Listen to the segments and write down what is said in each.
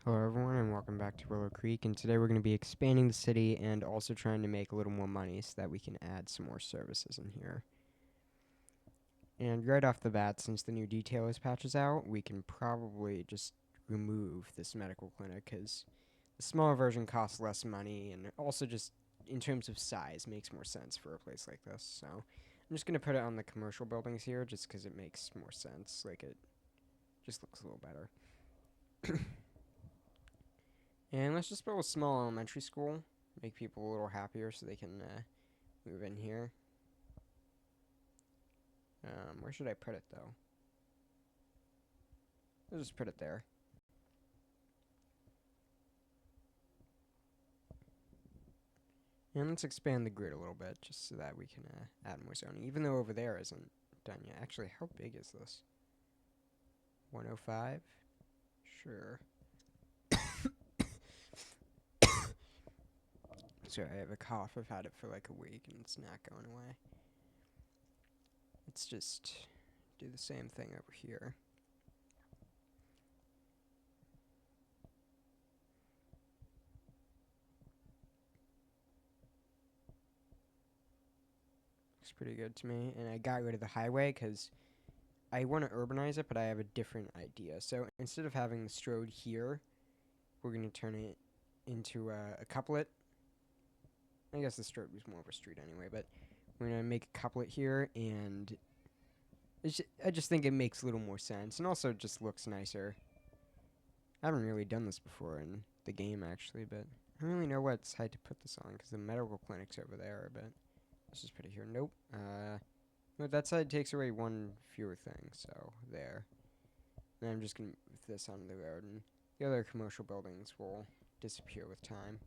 Hello everyone and welcome back to Willow Creek, and today we're going to be expanding the city and also trying to make a little more money so that we can add some more services in here. And right off the bat, since the new detailers patch is out, we can probably just remove this medical clinic because the smaller version costs less money and also just in terms of size makes more sense for a place like this. So I'm just going to put it on the commercial buildings here just because it makes more sense, like it just looks a little better. And let's just build a small elementary school, make people a little happier so they can move in here. Where should I put it, though? I'll just put it there. And let's expand the grid a little bit, just so that we can add more zoning, even though over there isn't done yet. Actually, how big is this? 105? Sure. Sorry, I have a cough. I've had it for like a week, and it's not going away. Let's just do the same thing over here. Looks pretty good to me. And I got rid of the highway because I want to urbanize it, but I have a different idea. So instead of having the Strode here, we're going to turn it into a couplet. I guess the Strode was more of a street anyway, but we're going to make a couplet here, and I just think it makes a little more sense, and also just looks nicer. I haven't really done this before in the game, actually, but I don't really know what side to put this on, because the medical clinic's over there, but let's just put it here. Nope. No, that side takes away one fewer thing, so there. And I'm just going to move this onto the road, and the other commercial buildings will disappear with time.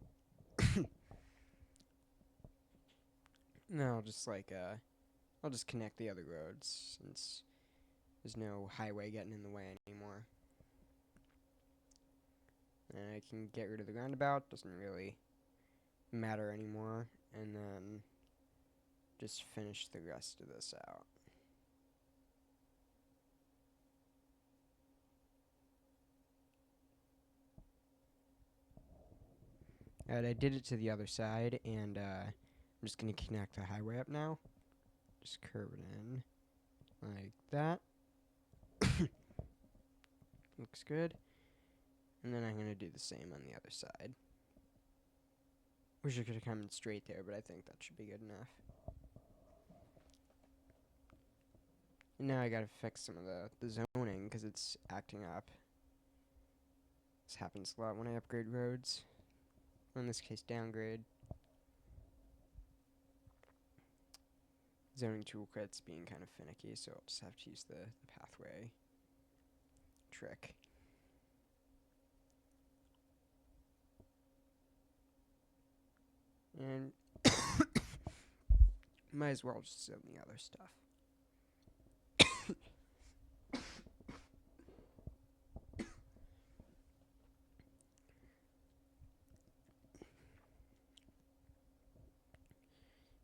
No, I'll just connect the other roads, since there's no highway getting in the way anymore. And I can get rid of the roundabout, doesn't really matter anymore, and then just finish the rest of this out. Alright, I did it to the other side, and I'm just going to connect the highway up now. Just curve it in like that. Looks good. And then I'm going to do the same on the other side. Wish I could have come in straight there, but I think that should be good enough. And now I gotta fix some of the zoning, because it's acting up. This happens a lot when I upgrade roads. Or in this case, downgrade. Zoning toolkit's being kind of finicky, so I'll just have to use the pathway trick. And might as well just zone the other stuff.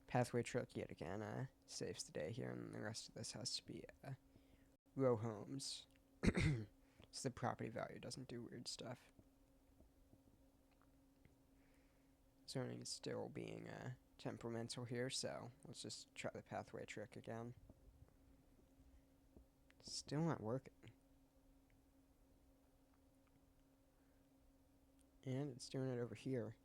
Pathway trick yet again saves the day here, and the rest of this has to be row homes. So the property value doesn't do weird stuff. Zoning is still being temperamental here, so let's just try the pathway trick again. Still not working. And it's doing it over here.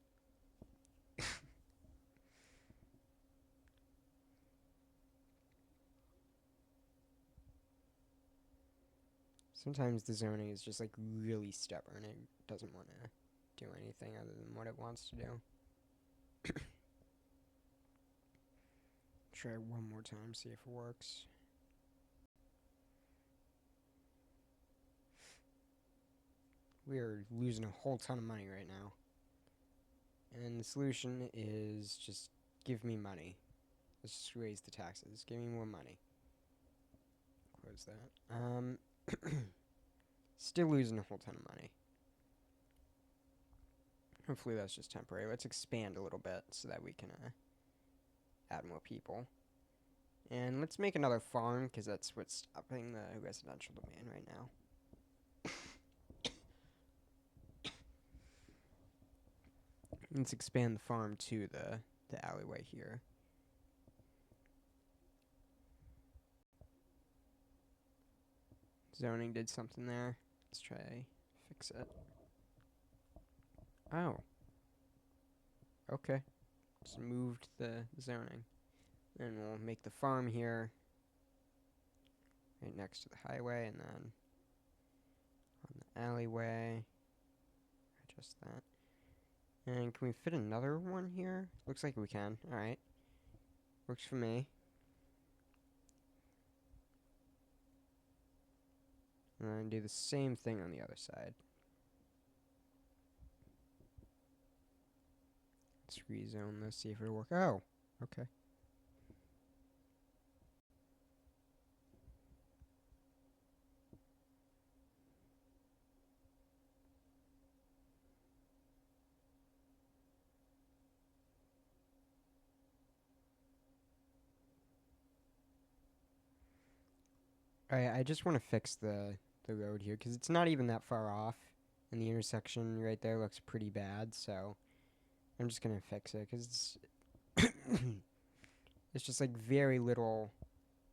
Sometimes the zoning is just like really stubborn. It doesn't want to do anything other than what it wants to do. Try one more time, see if it works. We are losing a whole ton of money right now. And the solution is just give me money. Let's just raise the taxes. Give me more money. Close that. Still losing a whole ton of money. Hopefully that's just temporary. Let's expand a little bit so that we can add more people. And let's make another farm, because that's what's stopping the residential demand right now. Let's expand the farm to the alleyway here. Zoning did something there. Let's try fix it. Oh. Okay. Just moved the zoning. And we'll make the farm here right next to the highway, and then on the alleyway, adjust that. And can we fit another one here? Looks like we can. Alright. Works for me. And then do the same thing on the other side. Let's rezone this, see if it'll work. Oh, okay. Alright, I just want to fix the road here, because it's not even that far off. And the intersection right there looks pretty bad, so I'm just going to fix it, because it's just like very little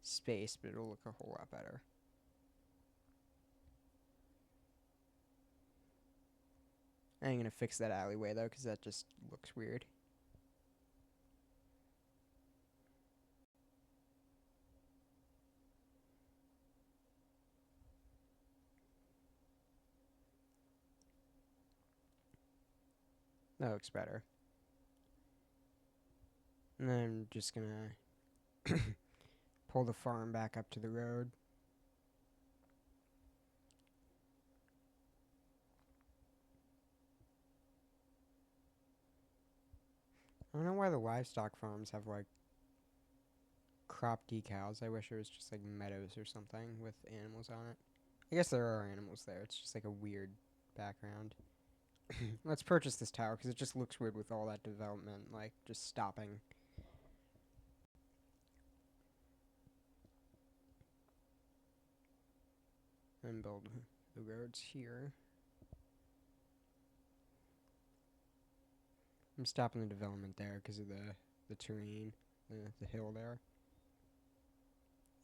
space, but it'll look a whole lot better. I'm going to fix that alleyway, though, because that just looks weird. That looks better. And then I'm just going to pull the farm back up to the road. I don't know why the livestock farms have, like, crop decals. I wish it was just, like, meadows or something with animals on it. I guess there are animals there. It's just, like, a weird background. Let's purchase this tower, because it just looks weird with all that development, like, just stopping. And build the roads here. I'm stopping the development there because of the terrain, the hill there.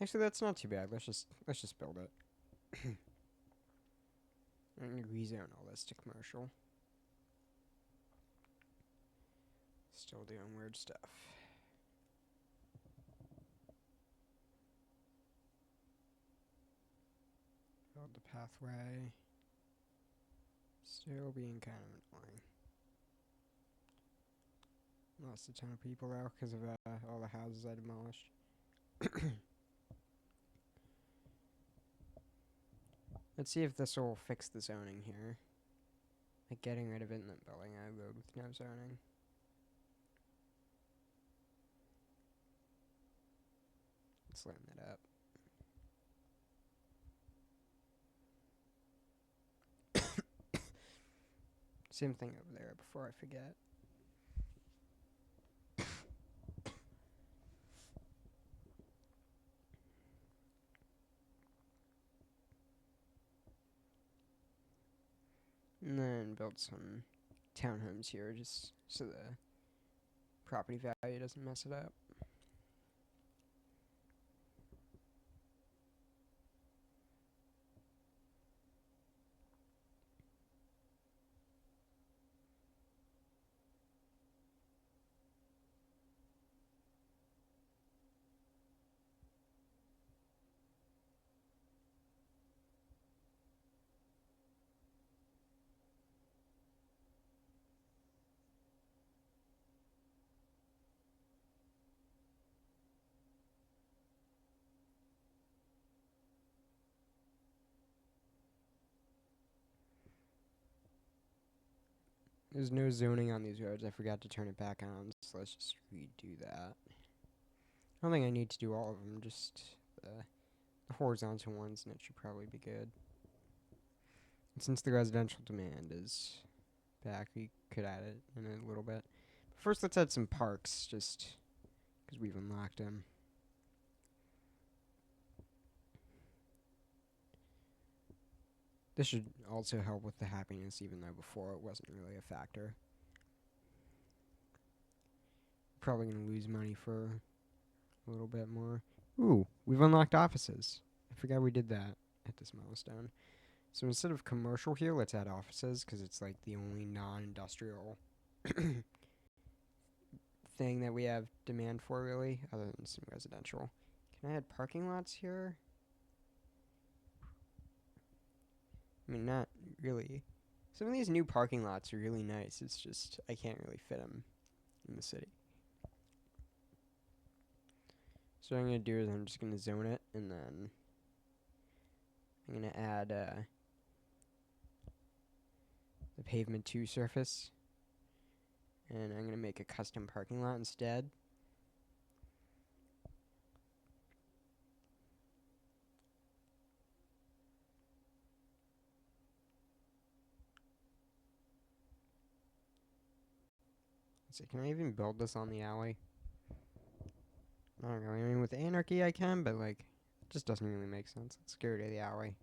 Actually, that's not too bad. Let's just build it. I'm gonna rezone all this to commercial. Still doing weird stuff. Build the pathway. Still being kind of annoying. Lost a ton of people though because of all the houses I demolished. Let's see if this will fix the zoning here. Like getting rid of it and then building a road with no zoning. Let's line that up. Same thing over there before I forget. And then build some townhomes here just so the property value doesn't mess it up. There's no zoning on these roads. I forgot to turn it back on, so let's just redo that. I don't think I need to do all of them, just the horizontal ones, and it should probably be good. And since the residential demand is back, we could add it in a little bit. But first, let's add some parks, just because we've unlocked them. This should also help with the happiness, even though before it wasn't really a factor. probably going to lose money for a little bit more. Ooh, we've unlocked offices. I forgot we did that at this milestone. So instead of commercial here, let's add offices because it's like the only non-industrial thing that we have demand for, really, other than some residential. Can I add parking lots here? I mean, not really. Some of these new parking lots are really nice. It's just I can't really fit them in the city. So what I'm going to do is I'm just going to zone it, and then I'm going to add the pavement 2 surface. And I'm going to make a custom parking lot instead. Let's see, can I even build this on the alley? I don't know. I mean, with anarchy I can, but like, it just doesn't really make sense. Let's go to the alley.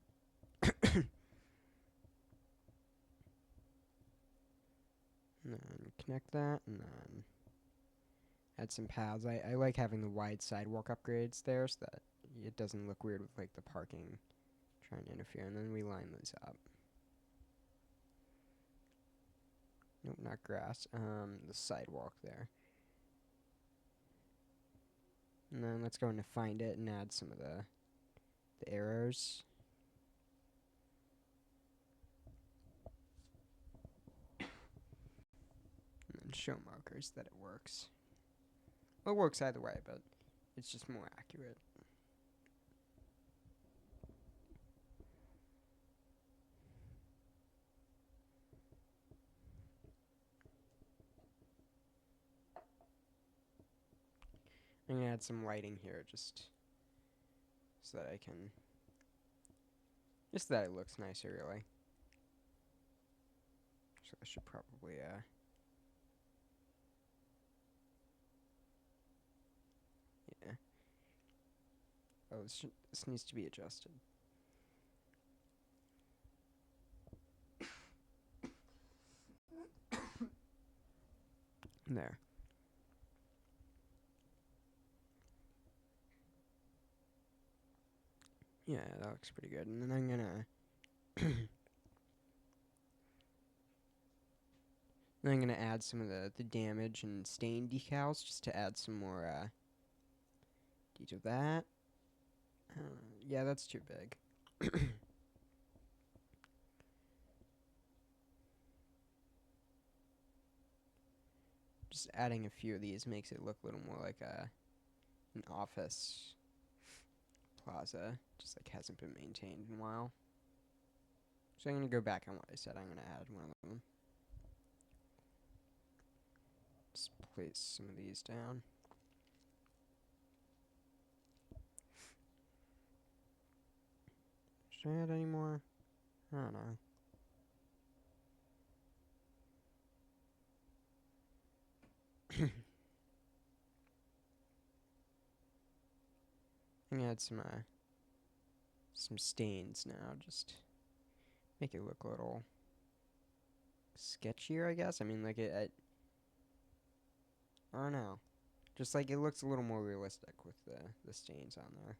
And then connect that, and then add some paths. I like having the wide sidewalk upgrades there so that it doesn't look weird with like the parking trying to interfere. And then we line those up. Nope, not grass. The sidewalk there. And then let's go into find it and add some of the arrows. And then show markers that it works. Well, it works either way, but it's just more accurate. I'm going to add some lighting here just so that I can... Just that it looks nicer, really. So I should probably, yeah. Oh, this needs to be adjusted. There. Yeah, that looks pretty good. And then I'm gonna... then I'm gonna add some of the damage and stain decals just to add some more, detail of that. Yeah, that's too big. Just adding a few of these makes it look a little more like an office plaza. Just like hasn't been maintained in a while. So I'm going to go back on what I said. I'm going to add one of them. Just place some of these down. Should I add any more? I don't know. I'm going to add some stains now. Just make it look a little sketchier, I guess. I mean, like I don't know. Just like it looks a little more realistic with the stains on there.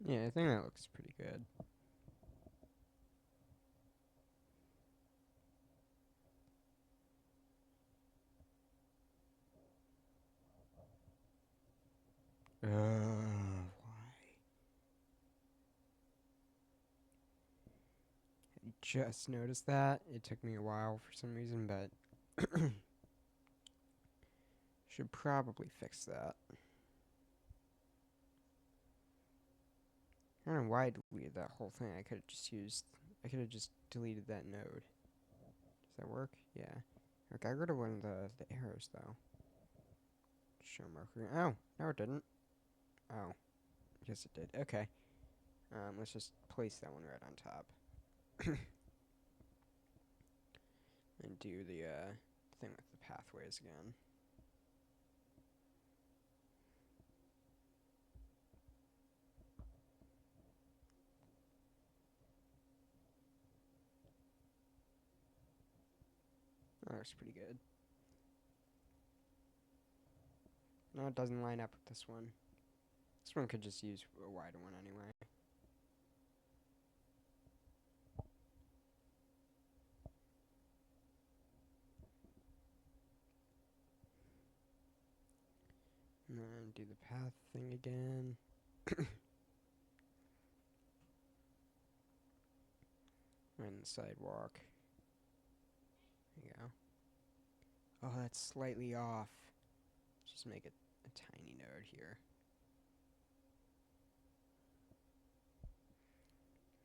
Yeah, I think that looks pretty good. Why? I just noticed that. It took me a while for some reason, but should probably fix that. I don't know why I deleted that whole thing. I could have just deleted that node. Does that work? Yeah. Okay, I got rid of one of the arrows, though. Show marker. Oh, no it didn't. Oh. Yes, it did. Okay. Let's just place that one right on top. And do the thing with the pathways again. That looks pretty good. No, it doesn't line up with this one. This one could just use a wider one anyway. And then do the path thing again. And the sidewalk. There you go. Oh, that's slightly off. Just make it a tiny node here.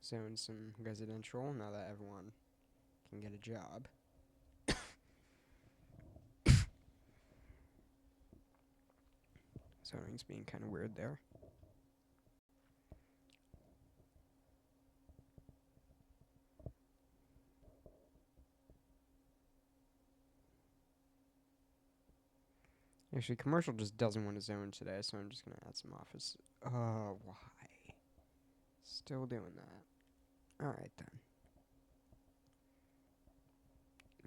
Zone some residential now that everyone can get a job. Zoning's being kind of weird there. Actually, commercial just doesn't want to zone today, so I'm just going to add some office. Oh, why? Still doing that. Alright then.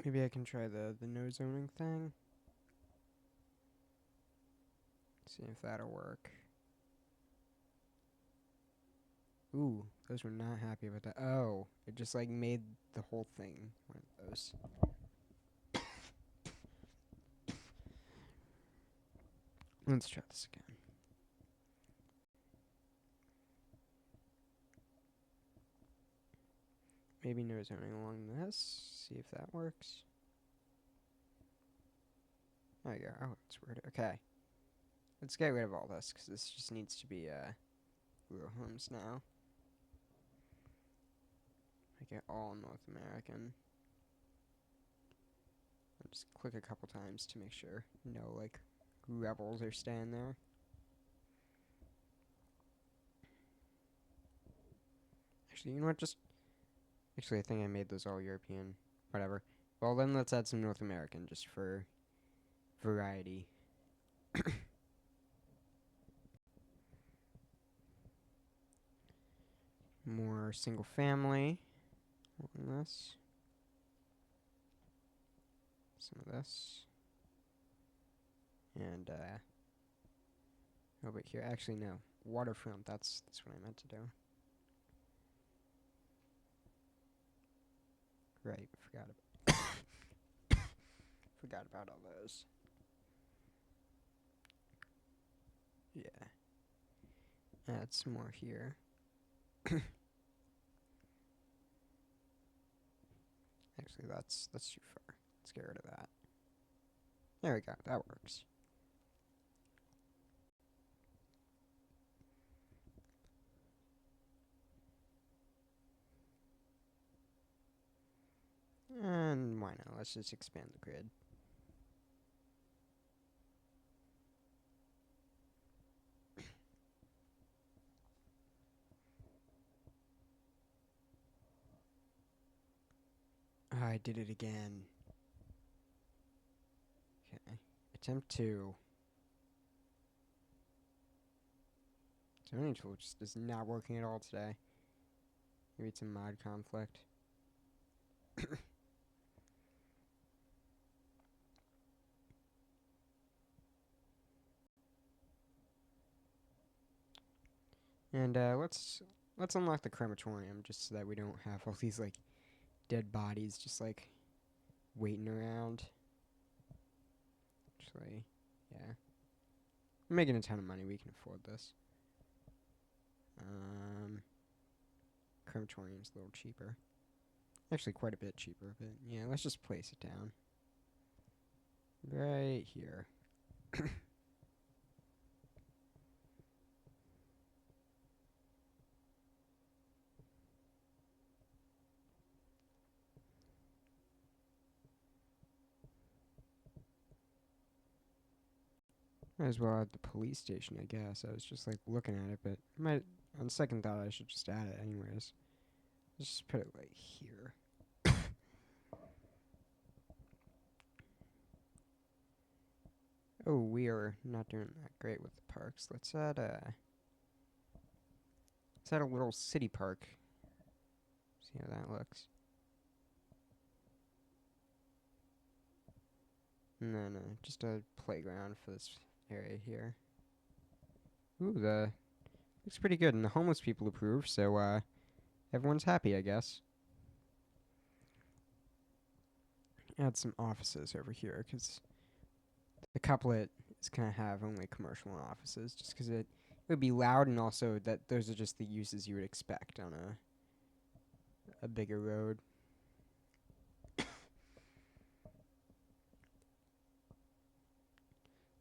Maybe I can try the no zoning thing. See if that'll work. Ooh, those were not happy about that. Oh, it just like made the whole thing one of those. Let's try this again. Maybe no zoning along this. See if that works. There you go. Oh, it's weird. Okay. Let's get rid of all this, because this just needs to be rural homes now. Make it all North American. I'll just click a couple times to make sure no, like, rebels are staying there. Actually, you know what? Actually, I think I made those all European. Whatever. Well, then let's add some North American, just for variety. More single family on this. Some of this. And, over here. Actually, no. Waterfront. That's what I meant to do. Right. Forgot about all those. Yeah. Add some more here. Actually, that's too far. Let's get rid of that. There we go. That works. And why not? Let's just expand the grid. Oh, I did it again. Okay. Attempt 2. Zoning tool just is not working at all today. Maybe it's a mod conflict. And let's unlock the crematorium just so that we don't have all these like dead bodies just like waiting around. Actually, yeah. We're making a ton of money. We can afford this. Crematorium's a little cheaper. Actually, quite a bit cheaper, but yeah, let's just place it down. Right here. Might as well add the police station, I guess. I was just like looking at it, but on second thought, I should just add it anyways. Let's just put it like here. Oh, we are not doing that great with the parks. Let's add a little city park. See how that looks. And then just a playground for this area here. Ooh, the looks pretty good, and the homeless people approve, so everyone's happy, I guess. Add some offices over here, because the couplet is going to have only commercial offices, just because it would be loud, and also that those are just the uses you would expect on a bigger road.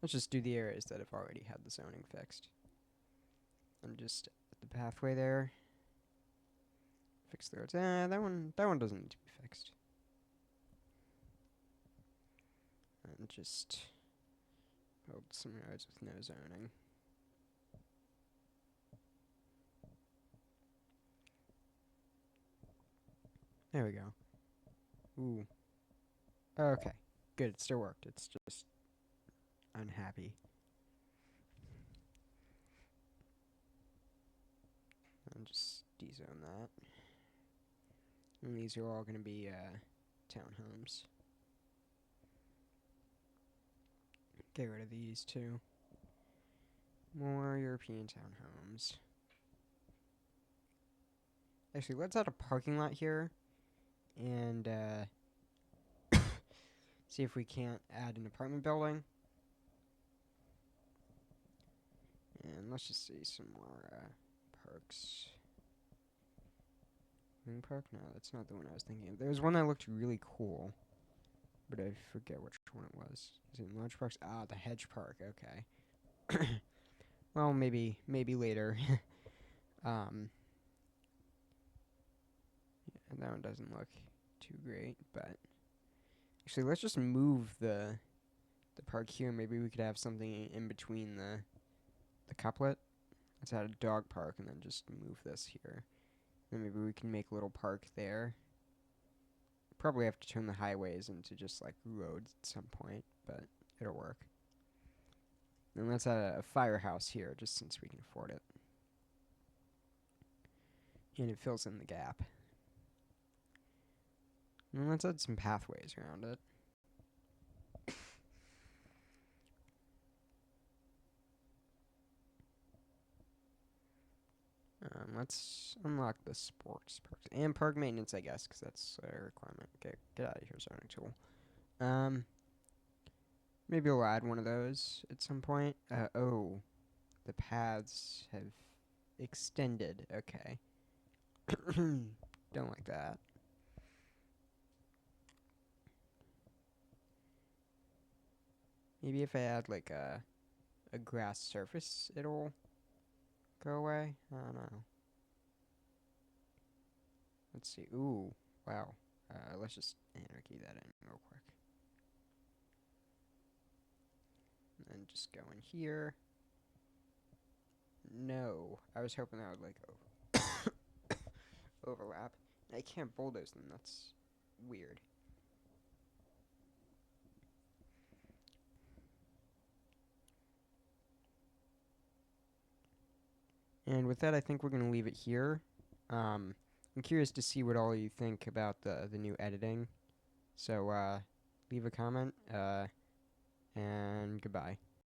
Let's just do the areas that have already had the zoning fixed. And just the pathway there. Fix the roads. That one doesn't need to be fixed. And just build some roads with no zoning. There we go. Ooh. Okay. Good, it still worked. It's just unhappy. And just dezone that. And these are all going to be townhomes. Get rid of these too. More European townhomes. Actually, let's add a parking lot here. And see if we can't add an apartment building. And let's just see some more parks. Moon Park? No, that's not the one I was thinking of. There was one that looked really cool, but I forget which one it was. Is it Large Parks? Ah, the Hedge Park. Okay. Well, maybe later. Yeah, that one doesn't look too great, but actually, let's just move the park here. Maybe we could have something in between the couplet. Let's add a dog park and then just move this here. Then maybe we can make a little park there. Probably have to turn the highways into just like roads at some point, but it'll work. And let's add a firehouse here, just since we can afford it. And it fills in the gap. And let's add some pathways around it. Let's unlock the sports parks and park maintenance, I guess, because that's a requirement. Okay, get out of here, zoning tool. Maybe we'll add one of those at some point. Oh, the paths have extended. Okay. Don't like that. Maybe if I add like a grass surface, it'll go away. I don't know. Let's see. Ooh, wow. Let's just anarchy that in real quick. And then just go in here. No. I was hoping that would like overlap. I can't bulldoze them. That's weird. And with that, I think we're going to leave it here. I'm curious to see what all you think about the new editing. So leave a comment, and goodbye.